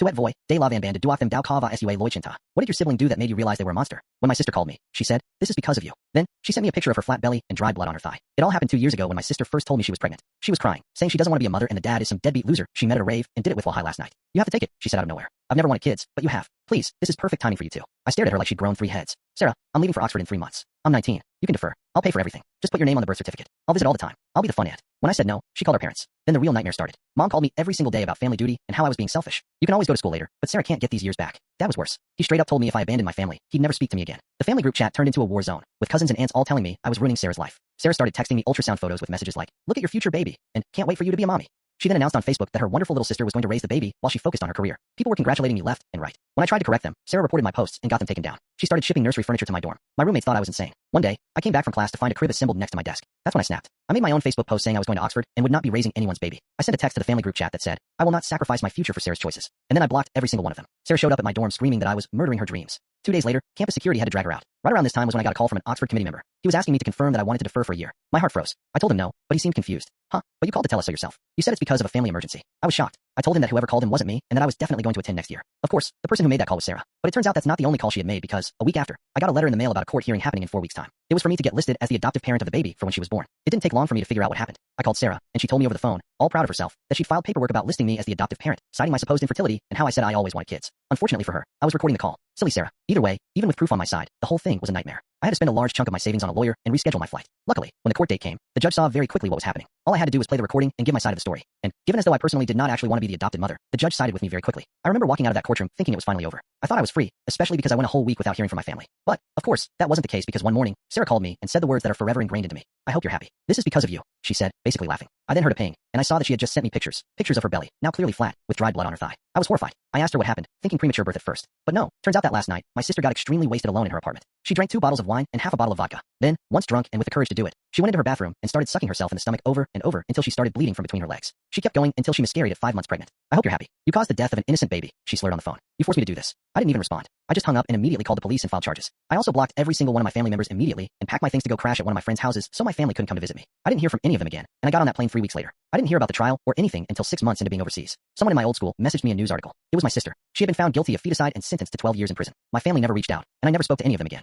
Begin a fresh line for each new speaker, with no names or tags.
Tuet voy, de la van banded duoc them dau kava sua loichinta. What did your sibling do that made you realize they were a monster? When my sister called me, she said, this is because of you. Then, she sent me a picture of her flat belly and dry blood on her thigh. It all happened 2 years ago when my sister first told me she was pregnant. She was crying, saying she doesn't want to be a mother and the dad is some deadbeat loser she met at a rave and did it with while high last night. You have to take it, she said out of nowhere. I've never wanted kids, but you have. Please, this is perfect timing for you two. I stared at her like she'd grown 3 heads. Sarah, I'm leaving for Oxford in 3 months. I'm 19. You can defer. I'll pay for everything. Just put your name on the birth certificate. I'll visit all the time. I'll be the fun aunt. When I said no, she called her parents. Then the real nightmare started. Mom called me every single day about family duty and how I was being selfish. You can always go to school later, but Sarah can't get these years back. Dad was worse. He straight up told me if I abandoned my family, he'd never speak to me again. The family group chat turned into a war zone, with cousins and aunts all telling me I was ruining Sarah's life. Sarah started texting me ultrasound photos with messages like, look at your future baby, and can't wait for you to be a mommy. She then announced on Facebook that her wonderful little sister was going to raise the baby while she focused on her career. People were congratulating me left and right. When I tried to correct them, Sarah reported my posts and got them taken down. She started shipping nursery furniture to my dorm. My roommates thought I was insane. One day, I came back from class to find a crib assembled next to my desk. That's when I snapped. I made my own Facebook post saying I was going to Oxford and would not be raising anyone's baby. I sent a text to the family group chat that said, I will not sacrifice my future for Sarah's choices. And then I blocked every single one of them. Sarah showed up at my dorm screaming that I was murdering her dreams. 2 days later, campus security had to drag her out. Right around this time was when I got a call from an Oxford committee member. He was asking me to confirm that I wanted to defer for a year. My heart froze. I told him no, but he seemed confused. Huh, but you called to tell us so yourself. You said it's because of a family emergency. I was shocked. I told him that whoever called him wasn't me, and that I was definitely going to attend next year. Of course, the person who made that call was Sarah. But it turns out that's not the only call she had made because, a week after, I got a letter in the mail about a court hearing happening in 4 weeks' time. It was for me to get listed as the adoptive parent of the baby for when she was born. It didn't take long for me to figure out what happened. I called Sarah, and she told me over the phone, all proud of herself, that she'd filed paperwork about listing me as the adoptive parent, citing my supposed infertility and how I said I always wanted kids. Unfortunately for her, I was recording the call. Silly Sarah. Either way, even with proof on my side, the whole thing was a nightmare. I had to spend a large chunk of my savings on a lawyer and reschedule my flight. Luckily, when the court date came, the judge saw very quickly what was happening. All I had to do was play the recording and give my side of the story. And, given as though I personally did not actually want to be the adopted mother, the judge sided with me very quickly. I remember walking out of that courtroom thinking it was finally over. I thought I was free, especially because I went a whole week without hearing from my family. But, of course, that wasn't the case because one morning, Sarah called me and said the words that are forever ingrained into me. I hope you're happy. This is because of you, she said, basically laughing. I then heard a ping, and I saw that she had just sent me pictures of her belly, now clearly flat, with dried blood on her thigh. I was horrified. I asked her what happened, thinking premature birth at first. But no, turns out that last night, my sister got extremely wasted alone in her apartment. She drank 2 bottles of wine and half a bottle of vodka. Then, once drunk and with the courage to do it, she went into her bathroom and started sucking herself in the stomach over and over until she started bleeding from between her legs. She kept going until she miscarried at 5 months pregnant. I hope you're happy. You caused the death of an innocent baby, she slurred on the phone. You forced me to do this. I didn't even respond. I just hung up and immediately called the police and filed charges. I also blocked every single one of my family members immediately and packed my things to go crash at one of my friends' houses so my family couldn't come to visit me. I didn't hear from any of them again, and I got on that plane 3 weeks later. I didn't hear about the trial or anything until 6 months into being overseas. Someone in my old school messaged me a news article. It was my sister. She had been found guilty of feticide and sentenced to 12 years in prison. My family never reached out, and I never spoke to any of them again.